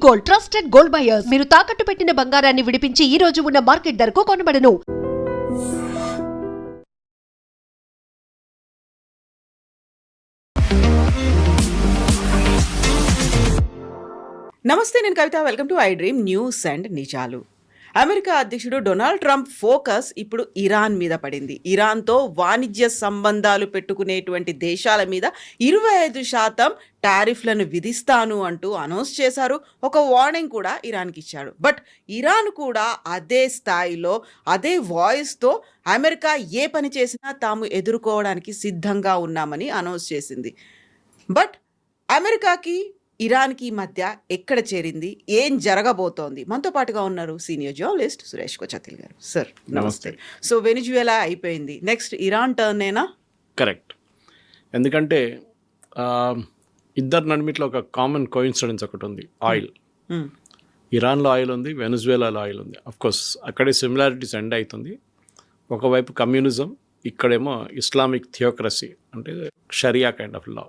Gold, trusted gold buyers. మీరు తాకట్టు పెట్టిన బంగారాన్ని విడిపించి ఈ రోజు ఉన్న మార్కెట్ ధరకు కొనబడను. నమస్తే, నేను Kavitha. Welcome to I dream news and నిజాలు. అమెరికా అధ్యక్షుడు డొనాల్డ్ ట్రంప్ ఫోకస్ ఇప్పుడు ఇరాన్ మీద పడింది. ఇరాన్తో వాణిజ్య సంబంధాలు పెట్టుకునేటువంటి దేశాల మీద 25% టారిఫ్లను విధిస్తాను అంటూ అనౌన్స్ చేశారు. ఒక వార్నింగ్ కూడా ఇరాన్కి ఇచ్చాడు. బట్ ఇరాన్ కూడా అదే స్థాయిలో అదే వాయిస్తో అమెరికా ఏ పని చేసినా తాము ఎదుర్కోవడానికి సిద్ధంగా ఉన్నామని అనౌన్స్ చేసింది. బట్ అమెరికాకి ఇరాన్కి మధ్య ఎక్కడ చేరింది, ఏం జరగబోతోంది? మనతో పాటుగా ఉన్నారు సీనియర్ జర్నలిస్ట్ సురేష్ కొచతిల్ గారు. సార్ నమస్తే. సో వెనిజువేలా అయిపోయింది, నెక్స్ట్ ఇరాన్ టర్నేనా? కరెక్ట్. ఎందుకంటే ఇద్దరు నడిమిట్లో ఒక కామన్ కోయిన్సిడెన్స్ ఒకటి ఉంది. ఆయిల్. ఇరాన్లో ఆయిల్ ఉంది, వెనిజువేలాలో ఆయిల్ ఉంది. అఫ్కోర్స్ అక్కడే సిమిలారిటీస్ ఎండ్ అవుతుంది. ఒకవైపు కమ్యూనిజం, ఇక్కడేమో ఇస్లామిక్ థియోక్రసీ, అంటే షరియా kind of law.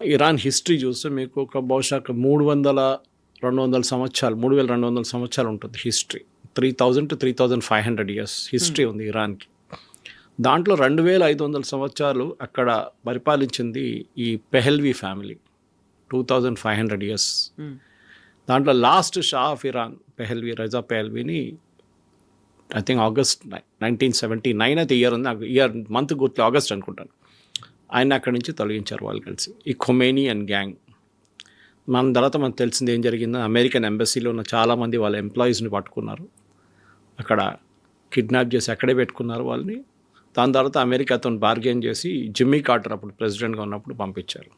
Iran history చూస్తే మీకు ఒక బహుశా 300-200 సంవత్సరాలు, 3200 సంవత్సరాలు ఉంటుంది హిస్టరీ. 3000 to 3500 ఇయర్స్ హిస్టరీ ఉంది ఇరాన్కి. దాంట్లో 2500 సంవత్సరాలు అక్కడ పరిపాలించింది ఈ పెహల్వీ ఫ్యామిలీ, 2500 ఇయర్స్. దాంట్లో last shah of Iran Pahlavi, Reza పెహల్వీని ఐ థింక్ ఆగస్ట్ 1979 అయితే ఇయర్ ఉంది, ఇయర్ మంత్ గుర్తు, ఆగస్ట్ అనుకుంటాను. ఆయన అక్కడి నుంచి తొలగించారు వాళ్ళు కలిసి, ఈ ఖొమేనీ అండ్ గ్యాంగ్. మన తర్వాత మనకు తెలిసింది ఏం జరిగిందో, అమెరికన్ ఎంబసీలో ఉన్న చాలామంది వాళ్ళ ఎంప్లాయీస్ని పట్టుకున్నారు, అక్కడ కిడ్నాప్ చేసి అక్కడే పెట్టుకున్నారు వాళ్ళని. దాని తర్వాత అమెరికాతో బార్గెన్ చేసి జిమ్మీ కార్టర్ అప్పుడు ప్రెసిడెంట్గా ఉన్నప్పుడు పంపించారు.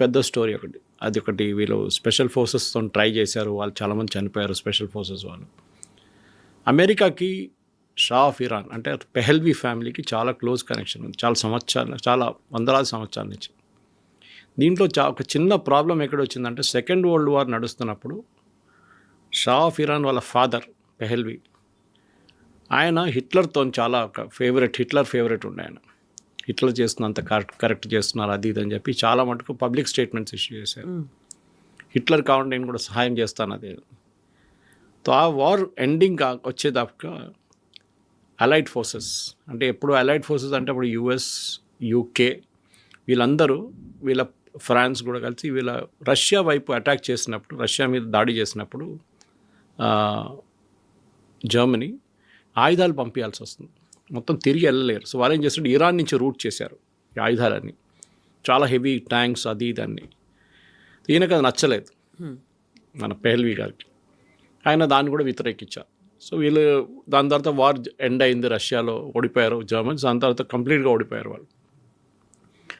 పెద్ద స్టోరీ ఒకటి అది. ఒకటి వీళ్ళు స్పెషల్ ఫోర్సెస్తో ట్రై చేశారు, వాళ్ళు చాలామంది చనిపోయారు స్పెషల్ ఫోర్సెస్ వాళ్ళు. అమెరికాకి షా ఆఫ్ ఇరాన్ అంటే పెహల్వీ ఫ్యామిలీకి చాలా క్లోజ్ కనెక్షన్ ఉంది, చాలా సంవత్సరాలు, చాలా వందలాది సంవత్సరాల నుంచి. దీంట్లో ఒక చిన్న ప్రాబ్లం ఎక్కడ వచ్చిందంటే, సెకండ్ వరల్డ్ వార్ నడుస్తున్నప్పుడు షా ఆఫ్ ఇరాన్ వాళ్ళ ఫాదర్ పెహల్వీ, ఆయన హిట్లర్తో చాలా ఒక హిట్లర్ ఫేవరెట్ ఉండే. ఆయన హిట్లర్ చేస్తున్నంత కరెక్ట్ చేస్తున్నారు అది ఇది అని చెప్పి చాలా మటుకు పబ్లిక్ స్టేట్మెంట్స్ ఇష్యూ చేశారు. హిట్లర్ కావాలంటే నేను కూడా సహాయం చేస్తాను అదే. తో ఆ వార్ ఎండింగ్ వచ్చేదాకా అలైడ్ ఫోర్సెస్, అంటే ఎప్పుడు అలైడ్ ఫోర్సెస్ అంటే అప్పుడు యుఎస్, యూకే, వీళ్ళందరూ, వీళ్ళ ఫ్రాన్స్ కూడా కలిసి వీళ్ళ రష్యా వైపు అటాక్ చేసినప్పుడు, రష్యా మీద దాడి చేసినప్పుడు జర్మనీ ఆయుధాలు పంపించాల్సి వస్తుంది, మొత్తం తిరిగి వెళ్ళలేరు. సో వాళ్ళు ఏం చేస్తుంటే ఇరాన్ నుంచి రూట్ చేశారు ఈ ఆయుధాలన్నీ, చాలా హెవీ ట్యాంక్స్ అది ఇదన్నీ. ఈయనకు అది నచ్చలేదు మన పెహల్వీ గారికి, ఆయన దాన్ని కూడా వ్యతిరేకించారు. సో వీళ్ళు దాని తర్వాత వార్ ఎండ్ అయింది, రష్యాలో ఓడిపోయారు జర్మన్స్, దాని తర్వాత కంప్లీట్గా ఓడిపోయారు వాళ్ళు.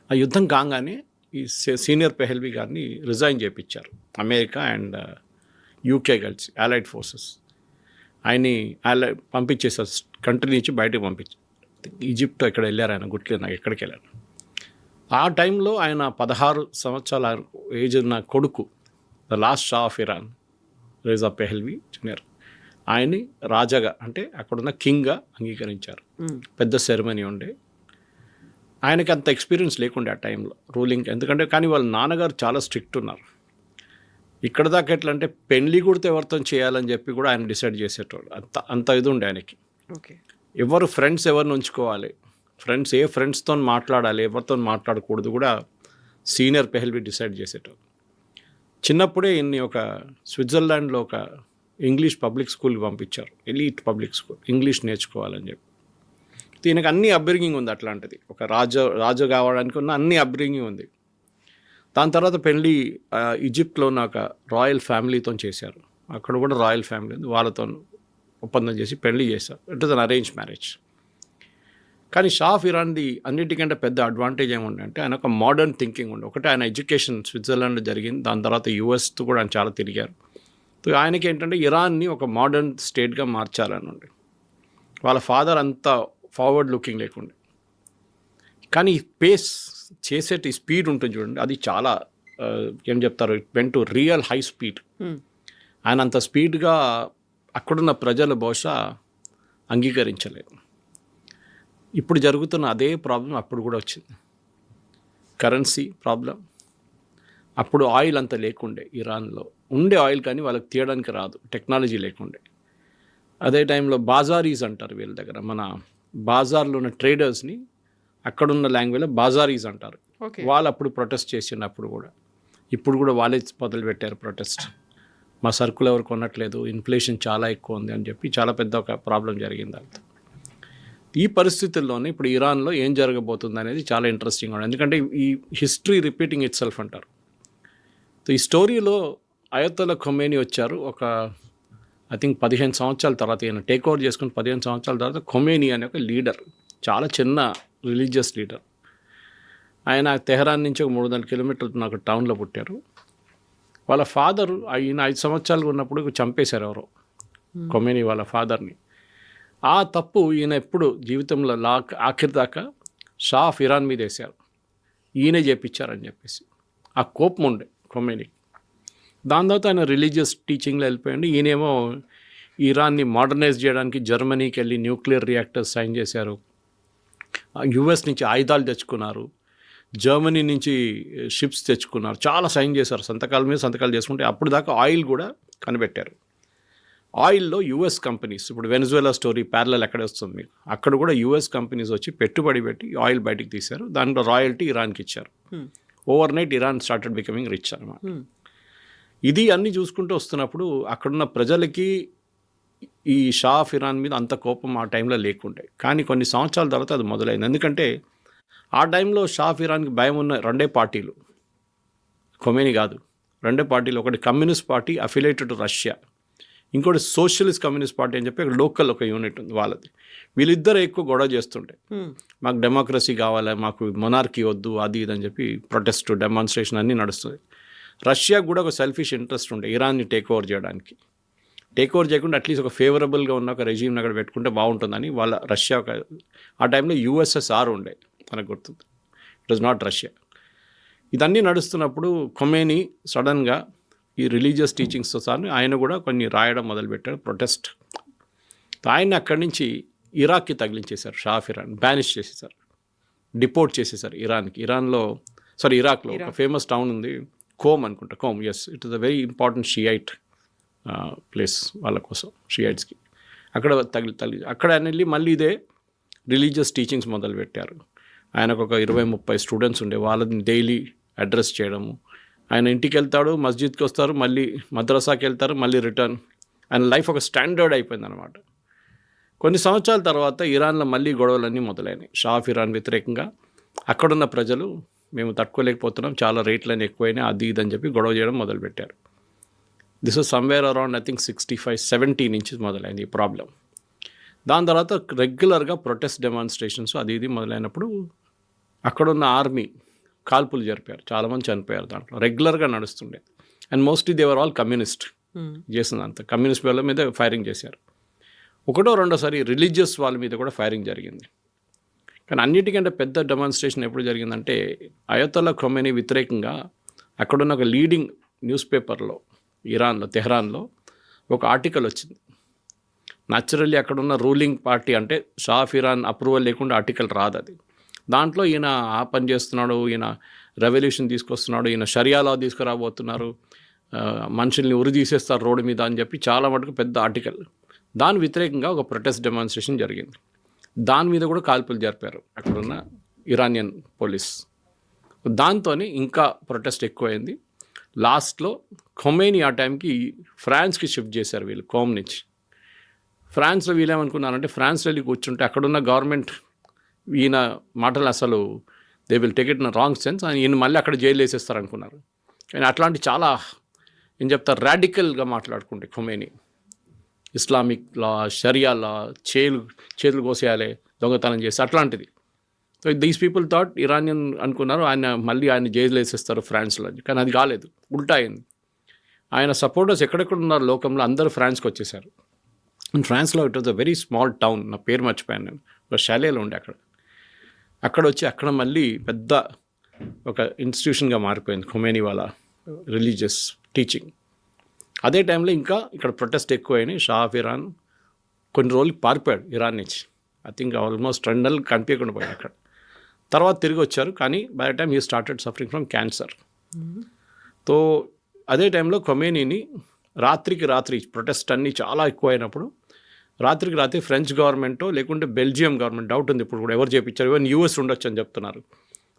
ఆ యుద్ధం కాగానే ఈ సీనియర్ పెహల్వీ గారిని రిజైన్ చేయించారు అమెరికా అండ్ యూకే కలిసి, అలైడ్ ఫోర్సెస్. ఆయన్ని పంపించేసారు, కంట్రీ నుంచి బయటకు పంపించారు. ఈజిప్ట్ ఎక్కడ వెళ్ళారు ఆయన, గుట్లేదు నాకు ఎక్కడికి వెళ్ళారు. ఆ టైంలో ఆయన 16 సంవత్సరాల ఏజ్ ఉన్న కొడుకు, the last shah of Iran Reza Pahlavi junior, ఆయన్ని రాజాగా అంటే అక్కడున్న కింగ్గా అంగీకరించారు. పెద్ద సెరమనీ ఉండే. ఆయనకి అంత ఎక్స్పీరియన్స్ లేకుండే ఆ టైంలో రూలింగ్, ఎందుకంటే కానీ వాళ్ళ నాన్నగారు చాలా స్ట్రిక్ట్ ఉన్నారు. ఇక్కడ దాకా ఎట్లా అంటే పెళ్లి కూడా ఎవరితో చేయాలని చెప్పి కూడా ఆయన డిసైడ్ చేసేటోడు, అంత ఇది ఉండే ఆయనకి. ఎవరు ఫ్రెండ్స్ ఎవరిని ఉంచుకోవాలి, ఫ్రెండ్స్ ఏ ఫ్రెండ్స్తో మాట్లాడాలి, ఎవరితో మాట్లాడకూడదు కూడా సీనియర్ పెహల్వీ డిసైడ్ చేసేటోడు. చిన్నప్పుడే ఇన్ని ఒక స్విట్జర్లాండ్లో ఒక ఇంగ్లీష్ పబ్లిక్ స్కూల్కి పంపించారు, ఎలీట్ పబ్లిక్ స్కూల్, ఇంగ్లీష్ నేర్చుకోవాలని చెప్పి. దీనికి అన్ని అప్బ్రింగింగ్ ఉంది అట్లాంటిది, ఒక రాజు కావడానికి ఉన్న అన్ని అప్బ్రింగింగ్ ఉంది. దాని తర్వాత పెళ్ళి ఈజిప్ట్లో ఉన్న ఒక రాయల్ ఫ్యామిలీతో చేశారు, అక్కడ కూడా రాయల్ ఫ్యామిలీ ఉంది, వాళ్ళతో ఒప్పందం చేసి పెళ్లి చేశారు. It is an arrange marriage. కానీ షా ఆఫ్ ఇరాన్ది అన్నిటికంటే పెద్ద అడ్వాంటేజ్ ఏముందంటే ఆయన ఒక మోడర్న్ థింకింగ్ ఉండే. ఒకటి ఆయన ఎడ్యుకేషన్ స్విట్జర్లాండ్లో జరిగింది, దాని తర్వాత యుఎస్తో కూడా ఆయన చాలా తిరిగారు. ఆయనకి ఏంటంటే ఇరాన్ని ఒక మోడర్న్ స్టేట్గా మార్చాలని ఉండే. వాళ్ళ ఫాదర్ అంత ఫార్వర్డ్ లుకింగ్ లేకుండే, కానీ పేస్ చేసేటి స్పీడ్ ఉంటుంది చూడండి, అది చాలా ఏం చెప్తారు, it went to real high speed. ఆయన అంత స్పీడ్గా అక్కడున్న ప్రజలు బహుశా అంగీకరించలేదు. ఇప్పుడు జరుగుతున్న అదే ప్రాబ్లం అప్పుడు కూడా వచ్చింది, కరెన్సీ ప్రాబ్లం. అప్పుడు ఆయిల్ అంత లేకుండే ఇరాన్లో. ఉండే ఆయిల్ కానీ వాళ్ళకి తీయడానికి రాదు, టెక్నాలజీ లేకుండే. అదే టైంలో బాజారీస్ అంటారు వీళ్ళ దగ్గర. మన బాజార్లో ఉన్న ట్రేడర్స్ని అక్కడున్న లాంగ్వేజ్లో బాజారీస్ అంటారు. వాళ్ళు అప్పుడు ప్రొటెస్ట్ చేసినప్పుడు కూడా, ఇప్పుడు కూడా వాళ్ళే మొదలుపెట్టారు ప్రొటెస్ట్. మా సరుకులు ఎవరు కొనట్లేదు, ఇన్ఫ్లేషన్ చాలా ఎక్కువ ఉంది అని చెప్పి చాలా పెద్ద ఒక ప్రాబ్లం జరిగింది అంత. ఈ పరిస్థితుల్లోనే ఇప్పుడు ఇరాన్లో ఏం జరగబోతుంది అనేది చాలా ఇంట్రెస్టింగ్ ఉంది. ఎందుకంటే ఈ హిస్టరీ రిపీటింగ్ ఇట్ సెల్ఫ్ అంటారు. ఈ స్టోరీలో అయతొల్లా ఖొమేనీ వచ్చారు ఒక ఐ థింక్ 15 సంవత్సరాల తర్వాత, ఈయన టేక్ ఓవర్ చేసుకుని 15 సంవత్సరాల తర్వాత ఖొమేనీ అనే ఒక లీడర్, చాలా చిన్న రిలీజియస్ లీడర్. ఆయన తెహరాన్ నుంచి ఒక 300 కిలోమీటర్లు నాకు టౌన్లో పుట్టారు. వాళ్ళ ఫాదర్ ఈయన 5 సంవత్సరాలు ఉన్నప్పుడు చంపేశారు ఎవరో, ఖొమేనీ వాళ్ళ ఫాదర్ని. ఆ తప్పు ఈయన ఎప్పుడు జీవితంలో ఆఖరి దాకా షా ఆఫ్ ఇరాన్ మీద వేశారు, ఈయనే చేపించారని చెప్పేసి. ఆ కోపం ఉండే ఖొమేనీకి. దాని తర్వాత ఆయన రిలీజియస్ టీచింగ్లో వెళ్ళిపోయింది. ఈయనేమో ఇరాన్ని మోడర్నైజ్ చేయడానికి జర్మనీకి వెళ్ళి న్యూక్లియర్ రియాక్టర్స్ సైన్ చేశారు, యుఎస్ నుంచి ఆయుధాలు తెచ్చుకున్నారు, జర్మనీ నుంచి షిప్స్ తెచ్చుకున్నారు, చాలా సైన్ చేశారు, సంతకాల మీద సంతకాలు చేసుకుంటే. అప్పుడు దాకా ఆయిల్ కూడా కనిపెట్టారు. ఆయిల్లో యుఎస్ కంపెనీస్, ఇప్పుడు వెనజువేలా స్టోరీ ప్యారలల్ ఎక్కడ వస్తుంది మీకు, అక్కడ కూడా యుఎస్ కంపెనీస్ వచ్చి పెట్టుబడి పెట్టి ఆయిల్ బయటికి తీశారు. దాంట్లో రాయల్టీ ఇరాన్కి ఇచ్చారు. Over night Iran started becoming rich అనమాట. ఇది అన్నీ చూసుకుంటూ వస్తున్నప్పుడు అక్కడున్న ప్రజలకి ఈ షా ఆఫ్ ఇరాన్ మీద అంత కోపం ఆ టైంలో లేకుండే. కానీ కొన్ని సంవత్సరాల తర్వాత అది మొదలైంది. ఎందుకంటే ఆ టైంలో షా ఆఫ్ ఇరాన్కి భయం ఉన్న 2 పార్టీలు, ఖొమేనీ కాదు, 2 పార్టీలు. ఒకటి communist party affiliated to Russia, ఇంకోటి సోషలిస్ట్ కమ్యూనిస్ట్ పార్టీ అని చెప్పి లోకల్ ఒక యూనిట్ ఉంది వాళ్ళది. వీళ్ళిద్దరు ఎక్కువ గొడవ చేస్తుంటే, మాకు డెమోక్రసీ కావాలి, మాకు మొనార్కీ వద్దు, అది ఇది అని చెప్పి ప్రొటెస్ట్ డెమాన్స్ట్రేషన్ అన్నీ నడుస్తుంది. రష్యాకు కూడా ఒక సెల్ఫిష్ ఇంట్రెస్ట్ ఉండే ఇరాన్ని టేక్ ఓవర్ చేయడానికి. టేక్ ఓవర్ చేయకుండా అట్లీస్ట్ ఒక ఫేవరబుల్గా ఉన్న ఒక రెజీమ్ని అక్కడ పెట్టుకుంటే బాగుంటుందని వాళ్ళ రష్యా ఆ టైంలో యుఎస్ఎస్ఆర్ ఉండే, మనకు గుర్తుంది, ఇట్ వాజ్ నాట్ రష్యా. ఇదన్నీ నడుస్తున్నప్పుడు ఖొమేనీ సడన్గా ఈ రిలీజియస్ టీచింగ్స్తో సార్ ఆయన కూడా కొన్ని రాయడం మొదలుపెట్టాడు, ప్రొటెస్ట్. ఆయన అక్కడి నుంచి ఇరాక్కి తగిలించేశారు, షా ఆఫ్ ఇరాన్ బ్యానిష్ చేసేసారు, డిపోర్ట్ చేసేసారు ఇరాక్లో ఒక ఫేమస్ టౌన్ ఉంది, కోమ్ అనుకుంటా, Qom, yes, it is a very important Shiite place వాళ్ళ కోసం, షియైట్స్కి. అక్కడ అక్కడ ఆయన వెళ్ళి మళ్ళీ ఇదే రిలీజియస్ టీచింగ్స్ మొదలుపెట్టారు. ఆయనకు ఒక 20-30 స్టూడెంట్స్ ఉండే, వాళ్ళని డైలీ అడ్రస్ చేయడము. ఆయన ఇంటికి వెళ్తాడు, మస్జిద్కి వస్తారు, మళ్ళీ మద్రసాకి వెళ్తారు, మళ్ళీ రిటర్న్. ఆయన లైఫ్ ఒక స్టాండర్డ్ అయిపోయింది అనమాట. కొన్ని సంవత్సరాల తర్వాత ఇరాన్లో మళ్ళీ గొడవలన్నీ మొదలైనాయి షా ఆఫ్ ఇరాన్ వ్యతిరేకంగా. అక్కడున్న ప్రజలు మేము తట్టుకోలేకపోతున్నాం, చాలా రేట్లన్నీ ఎక్కువైనాయి, అది ఇది అని చెప్పి గొడవ చేయడం మొదలుపెట్టారు. This was somewhere around I think 65-70 నుంచి మొదలైంది ఈ ప్రాబ్లం. దాని తర్వాత రెగ్యులర్గా ప్రొటెస్ట్ డెమాన్స్ట్రేషన్స్ అది ఇది మొదలైనప్పుడు అక్కడున్న ఆర్మీ కాల్పులు జరిపారు, చాలామంది చనిపోయారు. దాంట్లో రెగ్యులర్గా నడుస్తుండే. And mostly there all communist చేసిందంత, కమ్యూనిస్ట్ వాళ్ళ మీద ఫైరింగ్ చేశారు. 1-2 రిలీజియస్ వాళ్ళ మీద కూడా ఫైరింగ్ జరిగింది. కానీ అన్నిటికంటే పెద్ద డెమాన్స్ట్రేషన్ ఎప్పుడు జరిగిందంటే అయతొల్లా ఖొమేనీ వ్యతిరేకంగా అక్కడున్న ఒక లీడింగ్ న్యూస్ పేపర్లో ఇరాన్లో, తెహరాన్లో ఒక ఆర్టికల్ వచ్చింది. న్యాచురల్లీ అక్కడున్న రూలింగ్ పార్టీ అంటే షా ఆఫ్ ఇరాన్ అప్రూవల్ లేకుండా ఆర్టికల్ రాదు అది. దాంట్లో ఈయన ఆ పని చేస్తున్నాడు, ఈయన రెవల్యూషన్ తీసుకొస్తున్నాడు, ఈయన షరియా లా తీసుకురాబోతున్నారు, మనుషుల్ని ఉరి తీసేస్తారు రోడ్డు మీద అని చెప్పి చాలా మటుకు పెద్ద ఆర్టికల్. దాని వ్యతిరేకంగా ఒక ప్రొటెస్ట్ డెమాన్స్ట్రేషన్ జరిగింది. దాని మీద కూడా కాల్పులు జరిపారు అక్కడున్న ఇరానియన్ పోలీస్. దాంతోనే ఇంకా ప్రొటెస్ట్ ఎక్కువైంది. లాస్ట్లో ఖొమేనీ ఆ టైంకి ఫ్రాన్స్కి షిఫ్ట్ చేశారు వీళ్ళు, కోమ్ నుంచి. ఫ్రాన్స్లో వీళ్ళేమనుకున్నారంటే ఫ్రాన్స్లో వెళ్ళి కూర్చుంటే అక్కడున్న గవర్నమెంట్ ఈయన మాటలు అసలు they will take it in wrong sense, ఈయన మళ్ళీ అక్కడ జైలు వేసేస్తారు అనుకున్నారు. కానీ అట్లాంటి చాలా ఏం చెప్తారు రాడికల్గా మాట్లాడుకుంటే ఖొమేనీ, ఇస్లామిక్ లా, షరియా లా, చేతులు కోసేయాలి, దొంగతనం చేసి అట్లాంటిది. So these people thought Iranian అనుకున్నారు ఆయన జైలు వేసేస్తారు ఫ్రాన్స్లో. కానీ అది కాలేదు, ఉల్టా అయింది. ఆయన సపోర్టర్స్ ఎక్కడెక్కడ ఉన్నారు లోకంలో అందరూ ఫ్రాన్స్కి వచ్చేసారు. ఫ్రాన్స్లో it was a very small town, నా పేరు మర్చిపోయాను నేను, ఒక షాలేలో ఉండే అక్కడ వచ్చి అక్కడ మళ్ళీ పెద్ద ఒక ఇన్స్టిట్యూషన్గా మారిపోయింది ఖొమేనీ వాళ్ళ రిలీజియస్ టీచింగ్. అదే టైంలో ఇంకా ఇక్కడ ప్రొటెస్ట్ ఎక్కువైనాయి. షా ఆఫ్ ఇరాన్ కొన్ని రోజులు పారిపోయాడు ఇరాన్ నుంచి. ఐ థింక్ ఆల్మోస్ట్ 2 నెలలు కనిపించకుండా పోయాడు అక్కడ. తర్వాత తిరిగి వచ్చారు, కానీ by the time he started suffering from cancer. తో అదే టైంలో ఖొమేనీని రాత్రికి రాత్రి ప్రొటెస్ట్ అన్నీ చాలా ఎక్కువైనప్పుడు రాత్రికి రాత్రి ఫ్రెంచ్ గవర్నమెంటో లేకుంటే బెల్జియం గవర్నమెంట్, డౌట్ ఉంది ఇప్పుడు కూడా ఎవరు చేయించారు, ఈవెన్ యూఎస్ ఉండొచ్చు అని చెప్తున్నారు,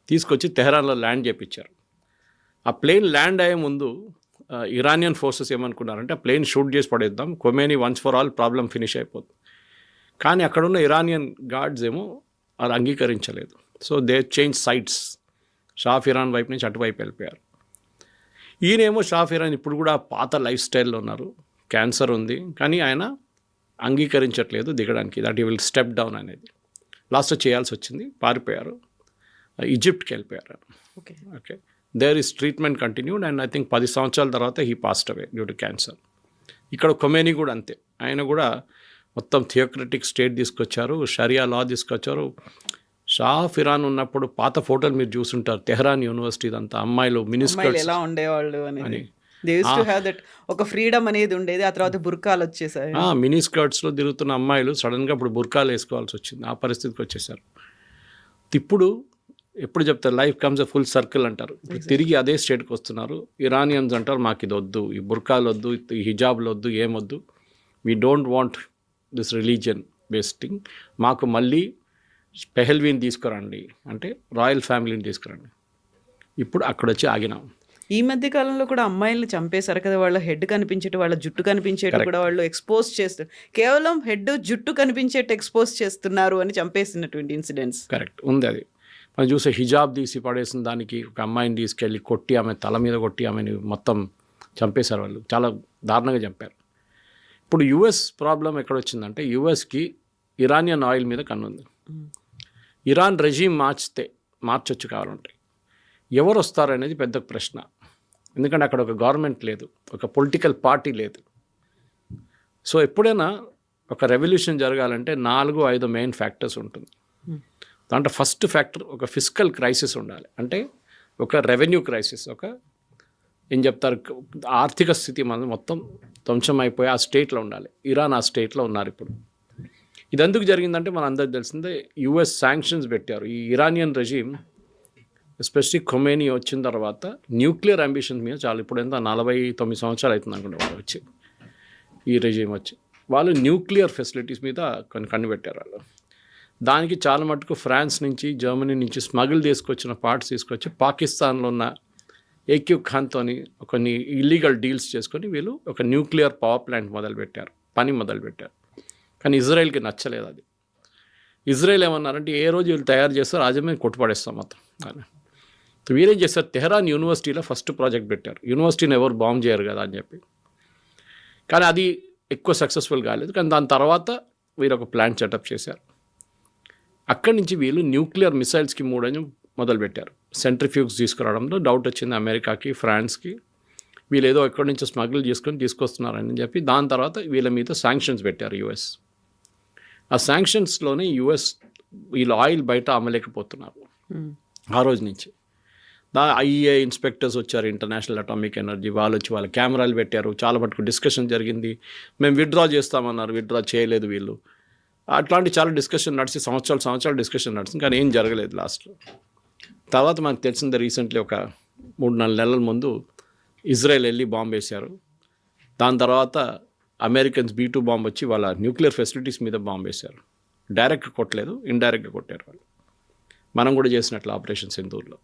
తీసుకొచ్చి తెహరాన్లో ల్యాండ్ చేయించారు. ఆ ప్లేన్ ల్యాండ్ అయ్యే ముందు ఇరానియన్ ఫోర్సెస్ ఏమనుకున్నారంటే ఆ ప్లేన్ షూట్ చేసి పడేద్దాం, Khomeini once for all problem finish అయిపోతుంది. కానీ అక్కడున్న ఇరానియన్ గార్డ్స్ ఏమో అది అంగీకరించలేదు. So they change sides, shah of Iran వైపు నుంచి అటువైపు వెళ్ళిపోయారు. ఈయనేమో షా ఆఫ్ ఇరాన్ ఇప్పుడు కూడా పాత లైఫ్ స్టైల్లో ఉన్నారు, క్యాన్సర్ ఉంది, కానీ ఆయన అంగీకరించట్లేదు దిగడానికి, దట్ ఈ విల్ స్టెప్ డౌన్ అనేది. లాస్ట్లో చేయాల్సి వచ్చింది, పారిపోయారు, ఈజిప్ట్కి వెళ్ళిపోయారు. Okay okay, there is treatment continued and I think 10 సంవత్సరాల తర్వాత he passed away due to cancer. ఇక్కడ ఖొమేనీ కూడా అంతే, ఆయన కూడా మొత్తం థియోక్రటిక్ స్టేట్ తీసుకొచ్చారు, షరియా లా తీసుకొచ్చారు. షా ఆఫ్ ఇరాన్ ఉన్నప్పుడు పాత ఫోటోలు మీరు చూసుంటారు, తెహరాన్ యూనివర్సిటీ అంతా అమ్మాయిలు మినిస్కర్ట్స్ ఎలా ఉండేవాళ్ళు అని. They use to have that ఒక ఫ్రీడమ్ అనేది ఉండేది, ఆ తర్వాత బుర్కాలు వచ్చేసాయి. మినీ స్కర్ట్స్లో తిరుగుతున్న అమ్మాయిలు సడన్గా ఇప్పుడు బుర్కాలు వేసుకోవాల్సి వచ్చింది, ఆ పరిస్థితికి వచ్చేసారు. ఇప్పుడు ఎప్పుడు చెప్తారు life comes a full circle అంటారు, ఇప్పుడు తిరిగి అదే స్టేట్కి వస్తున్నారు. ఇరానియన్స్ అంటారు మాకు ఇది వద్దు, ఈ బుర్కాలు వద్దు, ఈ హిజాబ్లు వద్దు, ఏమొద్దు, we don't want this religion based thing, మాకు మళ్ళీ పెహల్వీని తీసుకురండి అంటే రాయల్ ఫ్యామిలీని తీసుకురండి. ఇప్పుడు అక్కడ వచ్చి ఆగినాం. ఈ మధ్య కాలంలో కూడా అమ్మాయిల్ని చంపేశారు కదా, వాళ్ళ హెడ్ కనిపించేటి, వాళ్ళ జుట్టు కనిపించేటి కూడా వాళ్ళు ఎక్స్పోజ్ చేస్తారు, కేవలం హెడ్ జుట్టు కనిపించేట్టు ఎక్స్పోజ్ చేస్తున్నారు అని చంపేసినటువంటి ఇన్సిడెంట్స్. కరెక్ట్ ఉంది అది. మనం చూసే హిజాబ్ తీసి పడేసిన దానికి ఒక అమ్మాయిని తీసుకెళ్ళి కొట్టి ఆమె తల మీద కొట్టి ఆమెని మొత్తం చంపేశారు, వాళ్ళు చాలా దారుణంగా చంపారు. ఇప్పుడు యుఎస్ ప్రాబ్లం ఎక్కడ వచ్చిందంటే యుఎస్కి ఇరానియన్ ఆయిల్ మీద కన్నుంది. ఇరాన్ రెజీమ్ మార్చొచ్చు కావాలంటే ఎవరు వస్తారు అనేది పెద్ద ప్రశ్న. ఎందుకంటే అక్కడ ఒక గవర్నమెంట్ లేదు, ఒక పొలిటికల్ పార్టీ లేదు. సో ఎప్పుడైనా ఒక రెవల్యూషన్ జరగాలంటే 4-5 మెయిన్ ఫ్యాక్టర్స్ ఉంటుంది. దాంట్లో ఫస్ట్ ఫ్యాక్టర్ ఒక ఫిస్కల్ క్రైసిస్ ఉండాలి, అంటే ఒక రెవెన్యూ క్రైసిస్, ఒక ఏం చెప్తారు ఆర్థిక స్థితి మనం మొత్తం ధ్వంసం అయిపోయి ఆ స్టేట్లో ఉండాలి. ఇరాన్ ఆ స్టేట్లో ఉన్నారు ఇప్పుడు. ఇది ఎందుకు జరిగిందంటే మన అందరికి తెలిసిందే, యుఎస్ శాంక్షన్స్ పెట్టారు. ఈ ఇరానియన్ రెజీమ్ ఎస్పెషలీ ఖొమేనీ వచ్చిన తర్వాత న్యూక్లియర్ అంబిషన్స్ మీద చాలా, ఇప్పుడు ఎంత 49 సంవత్సరాలు అవుతుంది అనుకుంటే వాళ్ళు వచ్చి, ఈ రెజీమ్ వచ్చి వాళ్ళు న్యూక్లియర్ ఫెసిలిటీస్ మీద కొన్ని కన్ను పెట్టారు వాళ్ళు. దానికి చాలా మటుకు ఫ్రాన్స్ నుంచి జర్మనీ నుంచి స్మగుల్ తీసుకొచ్చిన పార్ట్స్ తీసుకొచ్చి పాకిస్తాన్లో ఉన్న ఏక్యూబ్ ఖాన్తో కొన్ని ఇల్లీగల్ డీల్స్ చేసుకొని వీళ్ళు ఒక న్యూక్లియర్ పవర్ ప్లాంట్ మొదలుపెట్టారు. కానీ ఇజ్రాయెల్కి నచ్చలేదు అది. ఇజ్రాయెల్ ఏమన్నారంటే ఏ రోజు వీళ్ళు తయారు చేస్తారు రాజ్యం మీద కొట్టుపడేస్తాం మొత్తం అని. వీరేం చేస్తారు, తెహరాన్ యూనివర్సిటీలో ఫస్ట్ ప్రాజెక్ట్ పెట్టారు, యూనివర్సిటీని ఎవరు బాంబ్ చేయరు కదా అని చెప్పి. కానీ అది ఎక్కువ సక్సెస్ఫుల్ కాలేదు. కానీ దాని తర్వాత వీరు ఒక ప్లాంట్ సెటప్ చేశారు. అక్కడి నుంచి వీళ్ళు న్యూక్లియర్ మిసైల్స్కి మొదలుపెట్టారు. సెంట్రిఫ్యూగ్స్ తీసుకురావడంలో డౌట్ వచ్చింది అమెరికాకి, ఫ్రాన్స్కి, వీళ్ళు ఏదో ఎక్కడి నుంచో స్మగుల్ తీసుకొస్తున్నారని చెప్పి దాని తర్వాత వీళ్ళ మీద శాంక్షన్స్ పెట్టారు యుఎస్. ఆ శాంక్షన్స్లోనే యుఎస్ వీళ్ళు ఆయిల్ బయట అమ్మలేకపోతున్నారు ఆ రోజు నుంచి. ఐఏ ఇన్స్పెక్టర్స్ వచ్చారు, ఇంటర్నేషనల్ అటామిక్ ఎనర్జీ వాళ్ళు వచ్చి వాళ్ళ కెమెరాలు పెట్టారు, చాలా మటుకు డిస్కషన్ జరిగింది. మేము విత్డ్రా చేస్తామన్నారు, విత్డ్రా చేయలేదు వీళ్ళు. అట్లాంటి చాలా డిస్కషన్ నడిచి సంవత్సరాలు డిస్కషన్ నడిచింది, కానీ ఏం జరగలేదు లాస్ట్లో. తర్వాత మనకు తెలిసిందే రీసెంట్లీ ఒక 3-4 నెలల ముందు ఇజ్రాయెల్ వెళ్ళి బాంబు వేశారు. దాని తర్వాత అమెరికన్స్ B2 బాంబు వచ్చి వాళ్ళ న్యూక్లియర్ ఫెసిలిటీస్ మీద బాంబు వేశారు. డైరెక్ట్గా కొట్టలేదు, ఇండైరెక్ట్గా కొట్టారు వాళ్ళు. మనం కూడా చేసినట్లు ఆపరేషన్ సింధూర్లో.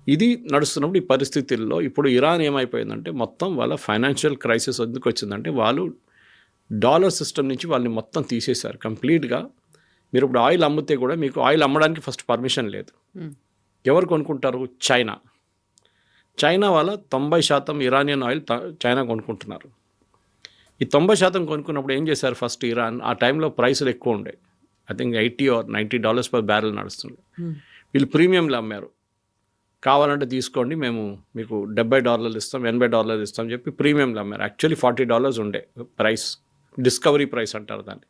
ఇది నడుస్తున్నప్పుడు ఈ పరిస్థితుల్లో ఇప్పుడు ఇరాన్ ఏమైపోయిందంటే మొత్తం వాళ్ళ ఫైనాన్షియల్ క్రైసిస్ ఎందుకు వచ్చిందంటే వాళ్ళు డాలర్ సిస్టమ్ నుంచి వాళ్ళని మొత్తం తీసేశారు కంప్లీట్గా. మీరు ఇప్పుడు ఆయిల్ అమ్మితే కూడా మీకు ఆయిల్ అమ్మడానికి ఫస్ట్ పర్మిషన్ లేదు. ఎవరు కొనుక్కుంటారు? చైనా వాళ్ళ 90% ఇరానియన్ ఆయిల్ చైనా కొనుక్కుంటున్నారు. ఈ 90% కొనుక్కున్నప్పుడు ఏం చేశారు, ఫస్ట్ ఇరాన్ ఆ టైంలో ప్రైసులు ఎక్కువ ఉండే, I think $80 or $90 per barrel నడుస్తుండే. వీళ్ళు ప్రీమియంలో అమ్మారు, కావాలంటే తీసుకోండి మేము మీకు $70 ఇస్తాం, $80 ఇస్తాం చెప్పి ప్రీమియంలో అమ్మారు. యాక్చువల్లీ $40 ఉండే ప్రైస్, డిస్కవరీ ప్రైస్ అంటారు దాన్ని.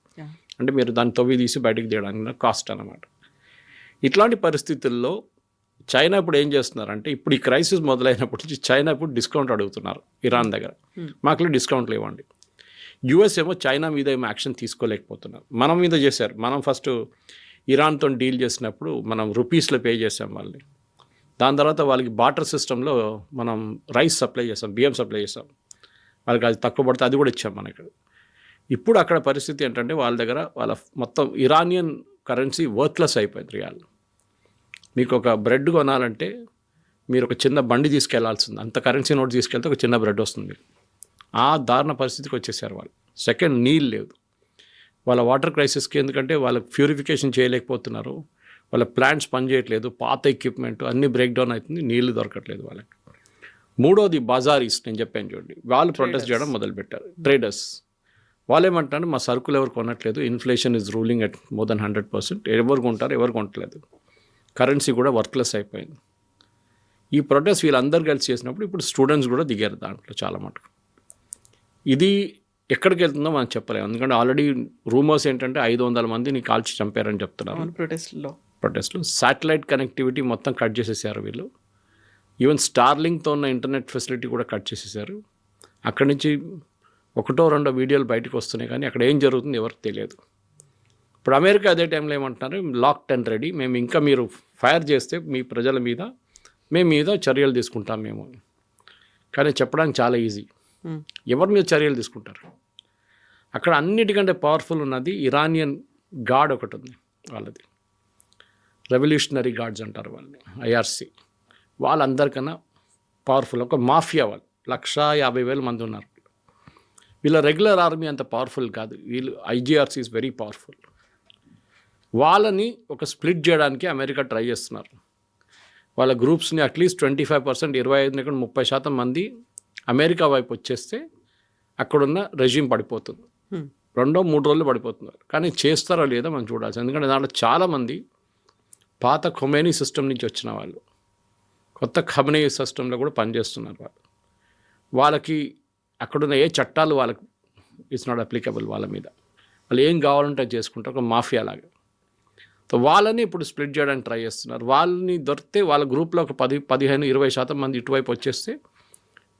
అంటే మీరు దాన్ని తవ్వి తీసి బయటకు తీయడానికి కాస్ట్ అన్నమాట. ఇట్లాంటి పరిస్థితుల్లో చైనా ఇప్పుడు ఏం చేస్తున్నారంటే ఇప్పుడు ఈ క్రైసిస్ మొదలైనప్పటి నుంచి చైనా ఇప్పుడు డిస్కౌంట్ అడుగుతున్నారు ఇరాన్ దగ్గర, మాకు డిస్కౌంట్లు ఇవ్వండి. యుఎస్ ఏమో చైనా మీద ఏమో యాక్షన్ తీసుకోలేకపోతున్నారు, మనం మీద చేశారు. మనం ఫస్ట్ ఇరాన్తో డీల్ చేసినప్పుడు మనం రూపీస్లో పే చేసాం వాళ్ళని, దాని తర్వాత వాళ్ళకి బాటర్ సిస్టంలో మనం రైస్ సప్లై చేస్తాం, బియ్యం సప్లై చేస్తాం. వాళ్ళకి అది తక్కువ పడితే అది కూడా ఇచ్చాం మనకి. ఇప్పుడు అక్కడ పరిస్థితి ఏంటంటే వాళ్ళ దగ్గర వాళ్ళ మొత్తం ఇరానియన్ కరెన్సీ వర్త్లెస్ అయిపోయింది రియాల్. మీకు ఒక బ్రెడ్ కొనాలంటే మీరు ఒక చిన్న బండి తీసుకెళ్లాల్సింది, అంత కరెన్సీ నోట్ తీసుకెళ్తే ఒక చిన్న బ్రెడ్ వస్తుంది. ఆ దారుణ పరిస్థితికి వచ్చేసారు వాళ్ళు. సెకండ్, నీళ్ళు లేదు వాళ్ళ వాటర్ క్రైసిస్కి, ఎందుకంటే వాళ్ళకి ప్యూరిఫికేషన్ చేయలేకపోతున్నారు, వాళ్ళ ప్లాంట్స్ పనిచేయట్లేదు, పాత ఎక్విప్మెంట్ అన్నీ బ్రేక్ డౌన్ అవుతుంది, నీళ్లు దొరకట్లేదు వాళ్ళకి. మూడోది బజారీస్, నేను చెప్పాను చూడండి, వాళ్ళు ప్రొటెస్ట్ చేయడం మొదలుపెట్టారు. ట్రేడర్స్ వాళ్ళు ఏమంటారు, మా సరుకులు ఎవరు కొనట్లేదు, inflation is ruling at more than 100%, ఎవరు కొంటారు, ఎవరు కొనట్లేదు, కరెన్సీ కూడా వర్త్లెస్ అయిపోయింది. ఈ ప్రొటెస్ట్ వీళ్ళందరూ కలిసి చేసినప్పుడు ఇప్పుడు స్టూడెంట్స్ కూడా దిగారు దాంట్లో చాలా మటుకు. ఇది ఎక్కడికి వెళ్తుందో మనం చెప్పలేము, ఎందుకంటే ఆల్రెడీ రూమర్స్ ఏంటంటే 500 మందిని కాల్చి చంపారని చెప్తున్నారు ప్రొటెస్ట్లో. శాటిలైట్ కనెక్టివిటీ మొత్తం కట్ చేసేసారు వీళ్ళు. ఈవెన్ స్టార్లింగ్తో ఉన్న ఇంటర్నెట్ ఫెసిలిటీ కూడా కట్ చేసేసారు. అక్కడి నుంచి ఒకటో రెండో వీడియోలు బయటకు వస్తున్నాయి, కానీ అక్కడ ఏం జరుగుతుంది ఎవరికి తెలియదు. ఇప్పుడు అమెరికా అదే టైంలో ఏమంటున్నారు, లాక్డ్ అండ్ రెడీ, మేము ఇంకా మీరు ఫైర్ చేస్తే మీ ప్రజల మీద మేము మీద చర్యలు తీసుకుంటాం మేము. కానీ చెప్పడానికి చాలా ఈజీ, ఎవరి మీద చర్యలు తీసుకుంటారు. అక్కడ అన్నిటికంటే పవర్ఫుల్ ఉన్నది ఇరానియన్ గార్డ్ ఒకటి ఉంది వాళ్ళది, రెవల్యూషనరీ గార్డ్స్ అంటారు వాళ్ళని, ఐఆర్సి. వాళ్ళందరికన్నా పవర్ఫుల్ ఒక మాఫియా. వాళ్ళు 150,000 మంది ఉన్నారు. వీళ్ళ రెగ్యులర్ ఆర్మీ అంత పవర్ఫుల్ కాదు, వీళ్ళు ఐజీఆర్సీ ఈజ్ వెరీ పవర్ఫుల్. వాళ్ళని ఒక స్ప్లిట్ చేయడానికి అమెరికా ట్రై చేస్తున్నారు. వాళ్ళ గ్రూప్స్ని అట్లీస్ట్ 25%, 25-30% మంది అమెరికా వైపు వచ్చేస్తే అక్కడున్న రెజ్యూమ్ పడిపోతుంది. 2-3 రోజులు పడిపోతున్నారు. కానీ చేస్తారో లేదో మనం చూడాల్సి, ఎందుకంటే దాంట్లో చాలామంది పాత ఖొమేనీ సిస్టమ్ నుంచి వచ్చిన వాళ్ళు, కొత్త ఖొమేనీ సిస్టంలో కూడా పనిచేస్తున్నారు వాళ్ళు. వాళ్ళకి అక్కడున్న ఏ చట్టాలు వాళ్ళకి ఇట్స్ నాట్ అప్లికబుల్ వాళ్ళ మీద. వాళ్ళు ఏం కావాలంటే చేసుకుంటారు, ఒక మాఫియా లాగా. సో వాళ్ళని ఇప్పుడు స్ప్లిట్ చేయడానికి ట్రై చేస్తున్నారు. వాళ్ళని దొరికితే వాళ్ళ గ్రూప్లో ఒక 10-15-20% మంది ఇటువైపు వచ్చేస్తే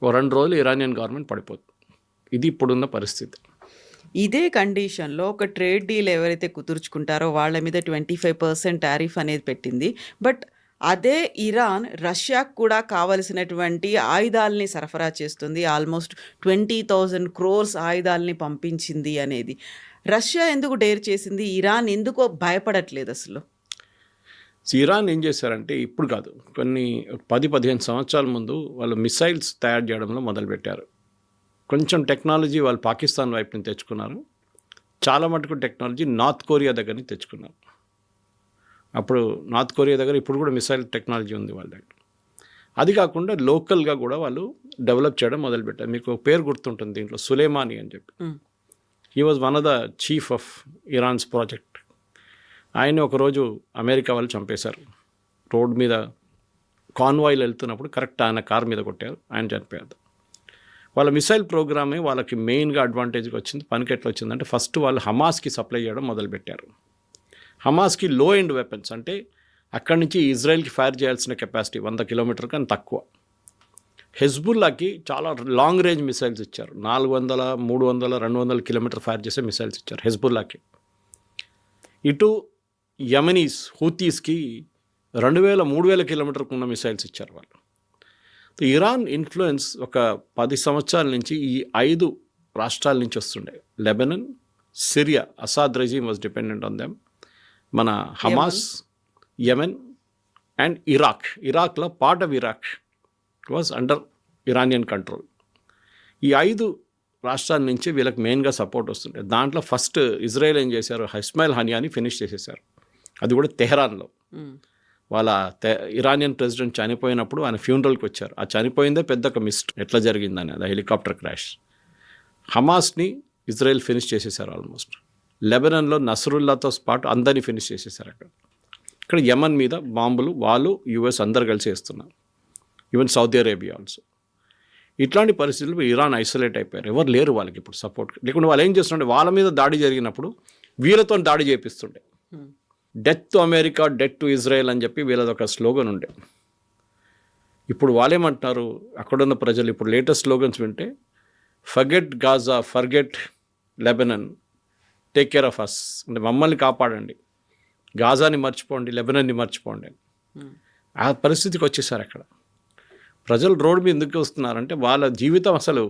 ఓ 2 రోజులు ఇరానియన్ గవర్నమెంట్ పడిపోతుంది. ఇది ఇప్పుడున్న పరిస్థితి. ఇదే కండిషన్లో ఒక ట్రేడ్ డీల్ ఎవరైతే కుదుర్చుకుంటారో వాళ్ళ మీద 25% టారిఫ్ అనేది పెట్టింది. బట్ అదే ఇరాన్ రష్యాకు కూడా కావలసినటువంటి ఆయుధాలని సరఫరా చేస్తుంది. ఆల్మోస్ట్ 20,000 crores ఆయుధాలని పంపించింది అనేది. రష్యా ఎందుకు డేర్ చేసింది, ఇరాన్ ఎందుకో భయపడట్లేదు అసలు? ఇరాన్ ఏం చేశారంటే, ఇప్పుడు కాదు, కొన్ని 10-15 సంవత్సరాల ముందు వాళ్ళు మిసైల్స్ తయారు చేయడంలో మొదలుపెట్టారు. కొంచెం టెక్నాలజీ వాళ్ళు పాకిస్తాన్ వైపు నుంచి తెచ్చుకున్నారు, చాలా మటుకు టెక్నాలజీ నార్త్ కొరియా దగ్గర నుంచి తెచ్చుకున్నారు. అప్పుడు నార్త్ కొరియా దగ్గర ఇప్పుడు కూడా మిసైల్ టెక్నాలజీ ఉంది వాళ్ళ దగ్గర. అది కాకుండా లోకల్గా కూడా వాళ్ళు డెవలప్ చేయడం మొదలుపెట్టారు. మీకు పేరు గుర్తుంటుంది దీంట్లో, సులేమానీ అని చెప్పి. He was one of the chief of Iran's project. ఆయన ఒకరోజు అమెరికా వాళ్ళు చంపేశారు. రోడ్ మీద కాన్వాయిలు వెళ్తున్నప్పుడు కరెక్ట్ ఆయన కార్ మీద కొట్టారు, ఆయన చనిపోయారు. వాళ్ళ మిసైల్ ప్రోగ్రామే వాళ్ళకి మెయిన్గా అడ్వాంటేజ్గా వచ్చింది. పనికి ఎట్లా వచ్చిందంటే, ఫస్ట్ వాళ్ళు హమాస్కి సప్లై చేయడం మొదలుపెట్టారు. హమాస్కి లో ఎండ్ వెపన్స్, అంటే అక్కడి నుంచి ఇజ్రాయెల్కి ఫైర్ చేయాల్సిన కెపాసిటీ 100 కిలోమీటర్ కన్నా తక్కువ. హెజ్బుల్లాకి చాలా లాంగ్ రేంజ్ మిసైల్స్ ఇచ్చారు, 400, 300, 200 కిలోమీటర్ ఫైర్ చేసే మిసైల్స్ ఇచ్చారు హెజ్బుల్లాకి. ఇటు యమనీస్ హూతీస్కి 2,000-3,000 కిలోమీటర్కు ఉన్న మిసైల్స్ ఇచ్చారు వాళ్ళు. ఇరాన్ ఇన్ఫ్లుయెన్స్ ఒక 10 సంవత్సరాల నుంచి ఈ 5 రాష్ట్రాల నుంచి వస్తుండే. Lebanon, Syria, Assad regime was dependent on them. మన హమాస్, యెమెన్ అండ్ ఇరాక్లో part of Iraq was under Iranian control. ఈ 5 రాష్ట్రాల నుంచి వీళ్ళకి మెయిన్గా సపోర్ట్ వస్తుండే. దాంట్లో ఫస్ట్ ఇజ్రాయెల్ ఏం చేశారు, ఇస్మాయిల్ హనియాని ఫినిష్ చేసేసారు. అది కూడా తెహరాన్లో. వాళ్ళ ఇరానియన్ ప్రెసిడెంట్ చనిపోయినప్పుడు ఆయన ఫ్యూనరల్కి వచ్చారు. ఆ చనిపోయిందే పెద్ద ఒక మిస్ట్, ఎట్లా జరిగిందని, అది హెలికాప్టర్ క్రాష్. హమాస్ని ఇజ్రాయెల్ ఫినిష్ చేసేసారు ఆల్మోస్ట్. లెబనన్లో నసరుల్లాతో పాటు అందరినీ ఫినిష్ చేసేసారు అక్కడ. ఇక్కడ యమన్ మీద బాంబులు వాళ్ళు యుఎస్ అందరు కలిసి వేస్తున్నారు, ఈవెన్ సౌదీ అరేబియా ఆల్సో. ఇట్లాంటి పరిస్థితుల్లో ఇరాన్ ఐసోలేట్ అయిపోయారు, ఎవరు లేరు వాళ్ళకి ఇప్పుడు సపోర్ట్. లేకుంటే వాళ్ళు ఏం చేస్తుంటే, వాళ్ళ మీద దాడి జరిగినప్పుడు వీళ్ళతో దాడి చేపిస్తుండే. Death to America, death to Israel అని చెప్పి వీళ్ళది ఒక స్లోగన్ ఉండే. ఇప్పుడు వాళ్ళేమంటున్నారు, అక్కడున్న ప్రజలు ఇప్పుడు లేటెస్ట్ స్లోగన్స్ వింటే, forget Gaza, forget Lebanon, take care of us, అంటే మమ్మల్ని కాపాడండి, గాజాని మర్చిపోండి, లెబనన్ని మర్చిపోండి. ఆ పరిస్థితికి వచ్చేసారు అక్కడ. ప్రజలు రోడ్డు మీద ఎందుకు వస్తున్నారంటే వాళ్ళ జీవితం అసలు